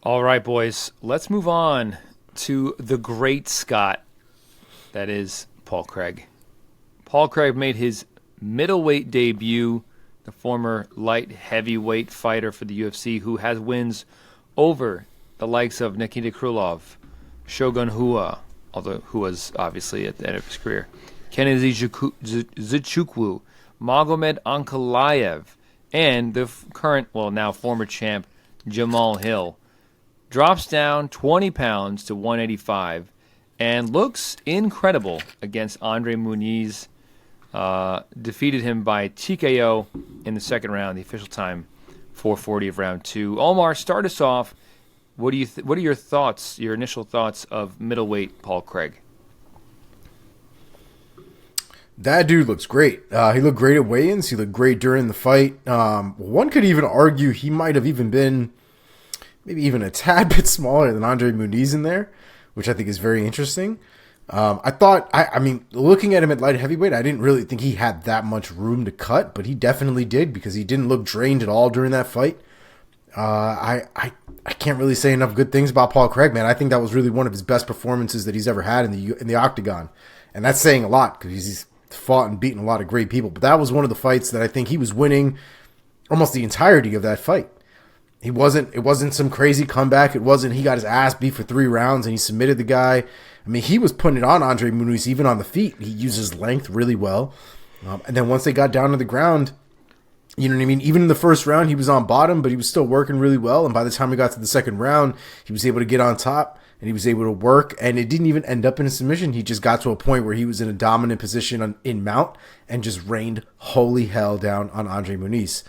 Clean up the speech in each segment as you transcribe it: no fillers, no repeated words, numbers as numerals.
All right, boys. Let's move on to the great Scott. That is Paul Craig. Paul Craig made his middleweight debut. The former light heavyweight fighter for the UFC, who has wins over the likes of Nikita Krylov, Shogun Rua, although who was obviously at the end of his career, Kennedy Zichukwu, Magomed Ankalaev, and the current, well, now former champ, Jamal Hill. Drops down 20 pounds to 185 and looks incredible against Andre Muniz. Defeated him by TKO in the second round, the official time 4:40 of round two. Omar, start us off. What are your thoughts, your initial thoughts of middleweight Paul Craig? That dude looks great. He looked great at weigh-ins. He looked great during the fight. One could even argue he might have even been maybe even a tad bit smaller than Andre Muniz in there, which I think is very interesting. I mean, looking at him at light heavyweight, I didn't really think he had that much room to cut, but he definitely did because he didn't look drained at all during that fight. I can't really say enough good things about Paul Craig, man. I think that was really one of his best performances that he's ever had in the octagon, and that's saying a lot because he's fought and beaten a lot of great people. But that was one of the fights that I think he was winning almost the entirety of that fight. It wasn't some crazy comeback. It wasn't he got his ass beat for 3 rounds and he submitted the guy. I mean, he was putting it on Andre Muniz even on the feet. He used his length really well. And then once they got down to the ground, you know what I mean? Even in the first round, he was on bottom, but he was still working really well. And by the time we got to the second round, he was able to get on top and he was able to work. And it didn't even end up in a submission. He just got to a point where he was in a dominant position in mount and just rained holy hell down on Andre Muniz.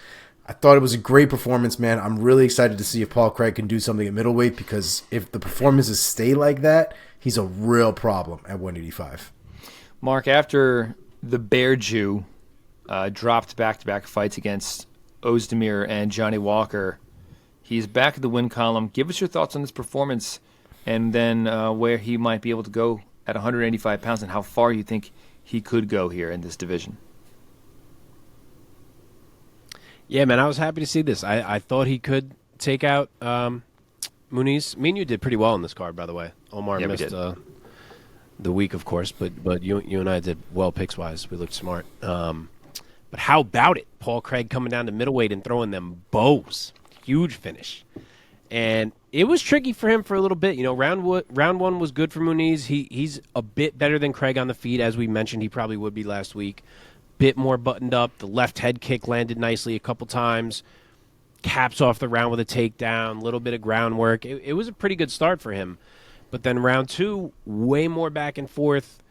I thought it was a great performance, man. I'm really excited to see if Paul Craig can do something at middleweight because if the performances stay like that, he's a real problem at 185. Mark, after the Bear Jew dropped back-to-back fights against Ozdemir and Johnny Walker, he's back at the win column. Give us your thoughts on this performance and then where he might be able to go at 185 pounds and how far you think he could go here in this division. Yeah, man, I was happy to see this. I thought he could take out Muniz. Me and you did pretty well in this card, by the way. Omar missed the week, of course, but you and I did well picks-wise. We looked smart. But how about it? Paul Craig coming down to middleweight and throwing them bows. Huge finish. And it was tricky for him for a little bit. You know, round one was good for Muniz. He's a bit better than Craig on the feet, as we mentioned. He probably would be last week. Bit more buttoned up. The left head kick landed nicely a couple times. Caps off the round with a takedown. A little bit of groundwork. It was a pretty good start for him. But then round two, way more back and forth.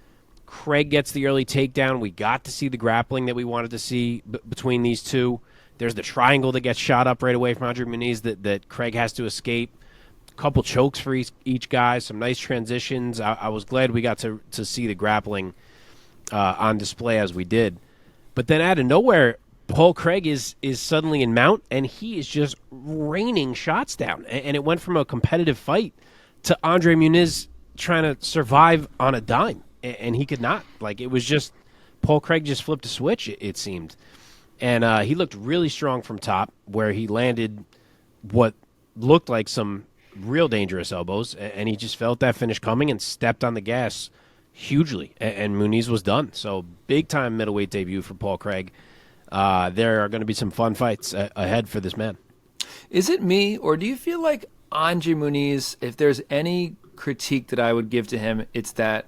Craig gets the early takedown. We got to see the grappling that we wanted to see between these two. There's the triangle that gets shot up right away from Andre Muniz that Craig has to escape. A couple chokes for each guy. Some nice transitions. I was glad we got to see the grappling on display as we did. But then out of nowhere, Paul Craig is suddenly in mount, and he is just raining shots down. And it went from a competitive fight to Andre Muniz trying to survive on a dime, and he could not. Like, it was just Paul Craig just flipped a switch, it seemed. And he looked really strong from top, where he landed what looked like some real dangerous elbows, and he just felt that finish coming and stepped on the gas hugely, and Muniz was done. So big-time middleweight debut for Paul Craig. There are going to be some fun fights ahead for this man. Is it me, or do you feel like Andre Muniz, if there's any critique that I would give to him, it's that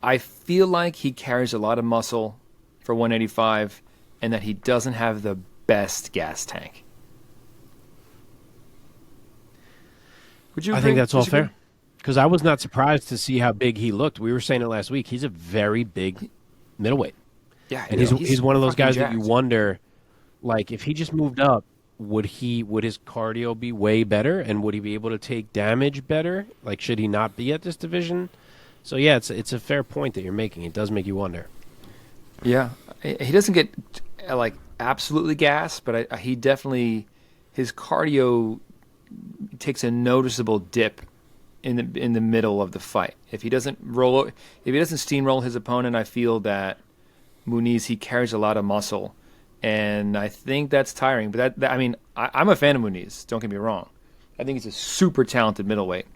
I feel like he carries a lot of muscle for 185 and that he doesn't have the best gas tank? Would you I think that's all fair. Because I was not surprised to see how big he looked. We were saying it last week. He's a very big middleweight. Yeah, and he's one of those guys jacked. that you wonder, like, if he just moved up, would his cardio be way better, and would he be able to take damage better? Like, should he not be at this division? So yeah, it's a fair point that you're making. It does make you wonder. Yeah, he doesn't get like absolutely gassed, but he definitely, his cardio takes a noticeable dip in the middle of the fight. If he doesn't steamroll his opponent, I feel that Muniz, he carries a lot of muscle, and I think that's tiring. But I mean, I'm a fan of Muniz. Don't get me wrong, I think he's a super talented middleweight,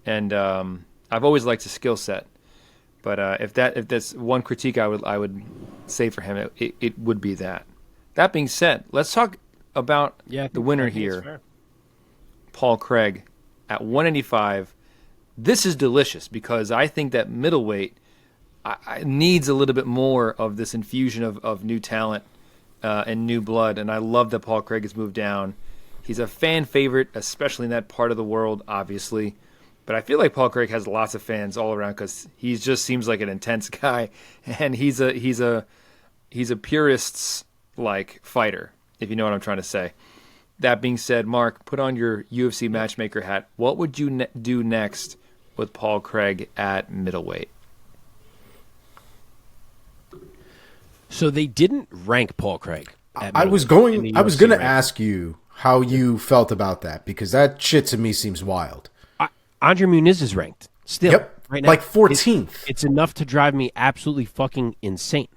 and I've always liked his skill set. But if that's one critique I would say for him, it would be that. That being said, let's talk about the winner here, Paul Craig, at 185. This is delicious because I think that middleweight needs a little bit more of this infusion of new talent and new blood, and I love that Paul Craig has moved down. He's a fan favorite, especially in that part of the world, obviously. But I feel like Paul Craig has lots of fans all around because he just seems like an intense guy, and he's a purist's like fighter, if you know what I'm trying to say. That being said, Mark, put on your UFC matchmaker hat. What would you do next with Paul Craig at middleweight? So they didn't rank Paul Craig. I was going to ask you how you felt about that because that shit to me seems wild. Andre Muniz is ranked still. Yep, right now. like 14th. It's enough to drive me absolutely fucking insane.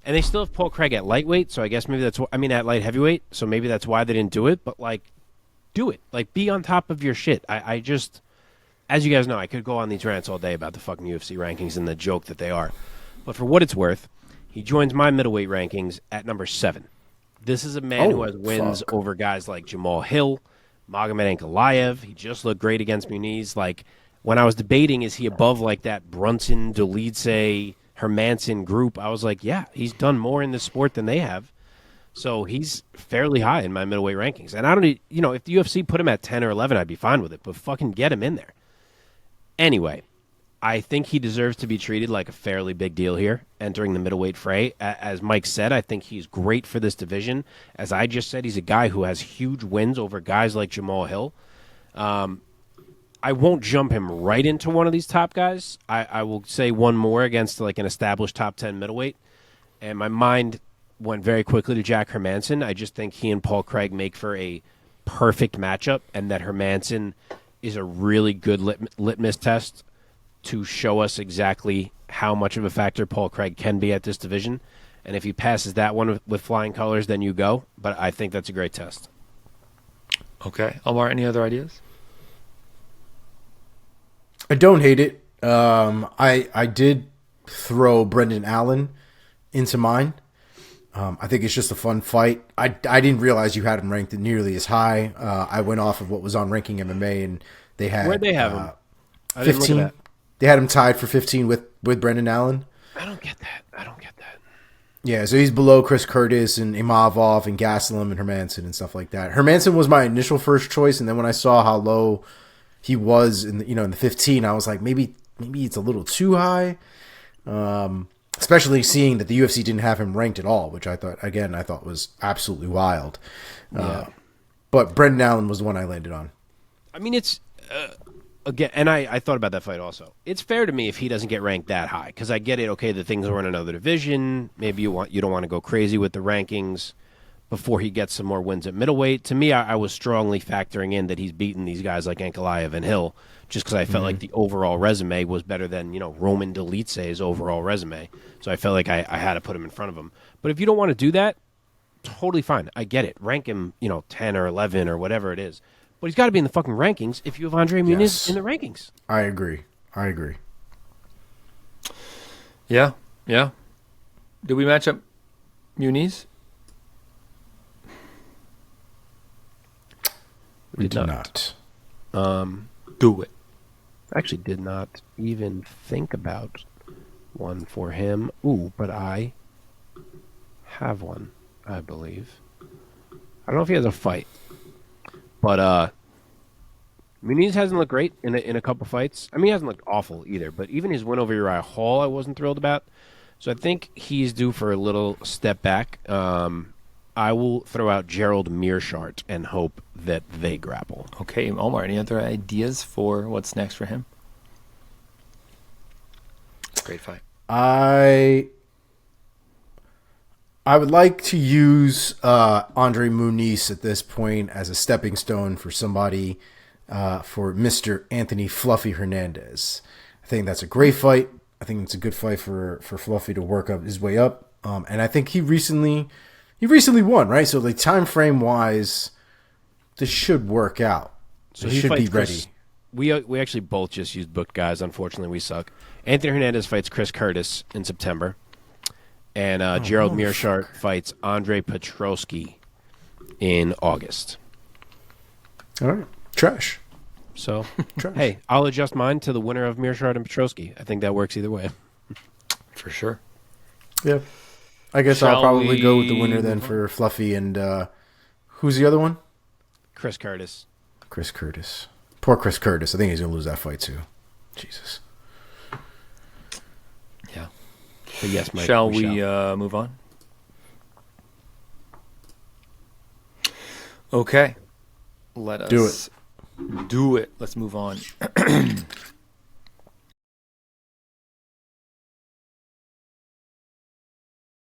And they still have Paul Craig at lightweight, so I guess maybe at light heavyweight, so maybe that's why they didn't do it. But like, do it. Like, be on top of your shit. I just, as you guys know, I could go on these rants all day about the fucking UFC rankings and the joke that they are. But for what it's worth, he joins my middleweight rankings at number 7. This is a man who has wins over guys like Jamal Hill, Magomed Ankalaev. He just looked great against Muniz. Like, when I was debating, is he above like that Brunson, Dolidze, Hermanson group? I was like, yeah, he's done more in this sport than they have. So he's fairly high in my middleweight rankings. And I don't, if the UFC put him at 10 or 11, I'd be fine with it. But fucking get him in there. Anyway, I think he deserves to be treated like a fairly big deal here, entering the middleweight fray. As Mike said, I think he's great for this division. As I just said, he's a guy who has huge wins over guys like Jamal Hill. I won't jump him right into one of these top guys. I will say one more against like an established top 10 middleweight. And my mind went very quickly to Jack Hermanson. I just think he and Paul Craig make for a perfect matchup, and that Hermanson is a really good litmus test to show us exactly how much of a factor Paul Craig can be at this division. And if he passes that one with flying colors, then you go. But I think that's a great test. Okay. Omar, any other ideas? I don't hate it. I did throw Brendan Allen into mine. I think it's just a fun fight. I didn't realize you had him ranked nearly as high. I went off of what was on Ranking MMA, and they had Where'd they have him? 15. They had him tied for 15 with Brendan Allen. I don't get that. Yeah, so he's below Chris Curtis and Imavov and Gastelum and Hermanson and stuff like that. Hermanson was my initial first choice, and then when I saw how low he was in the 15, I was like, maybe it's a little too high. Especially seeing that the UFC didn't have him ranked at all, which I thought was absolutely wild. Yeah. But Brendan Allen was the one I landed on. I mean, it's again, and I thought about that fight also. It's fair to me if he doesn't get ranked that high, because I get it. Okay, the things are in another division. Maybe you don't want to go crazy with the rankings before he gets some more wins at middleweight. To me, I was strongly factoring in that he's beaten these guys like Ankalaev and Hill, just because I felt like the overall resume was better than Roman Dolidze's overall resume. So I felt like I had to put him in front of him. But if you don't want to do that, totally fine. I get it. Rank him, 10 or 11 or whatever it is. But he's got to be in the fucking rankings if you have Andre Muniz in the rankings. I agree. Yeah. Did we match up Muniz? We did not. Do it. Actually did not even think about one for him. Ooh, but I have one, I believe. I don't know if he has a fight. But Muniz hasn't looked great in a couple fights. I mean, he hasn't looked awful either, but even his win over Uriah Hall I wasn't thrilled about. So I think he's due for a little step back. I will throw out Gerald Mearshart and hope that they grapple. Okay, Omar, any other ideas for what's next for him? Great fight. I would like to use Andre Muniz at this point as a stepping stone for somebody for Mr. Anthony Fluffy Hernandez. I think that's a great fight. I think it's a good fight for Fluffy to work up his way up. And I think he recently won, right? So like time frame wise, this should work out. So he should be ready. We actually both just used booked guys. Unfortunately, we suck. Anthony Hernandez fights Chris Curtis in September, and Gerald Mearshart fights Andre Petrosky in August. All right, trash. So, hey, I'll adjust mine to the winner of Mearshart and Petrosky. I think that works either way. For sure. Yeah. I guess I'll probably go with the winner then for Fluffy and who's the other one? Chris Curtis. Chris Curtis. Poor Chris Curtis. I think he's going to lose that fight too. Jesus. Yeah. But yes, Mike. Shall we move on? Okay. Let us do it. Do it. Let's move on.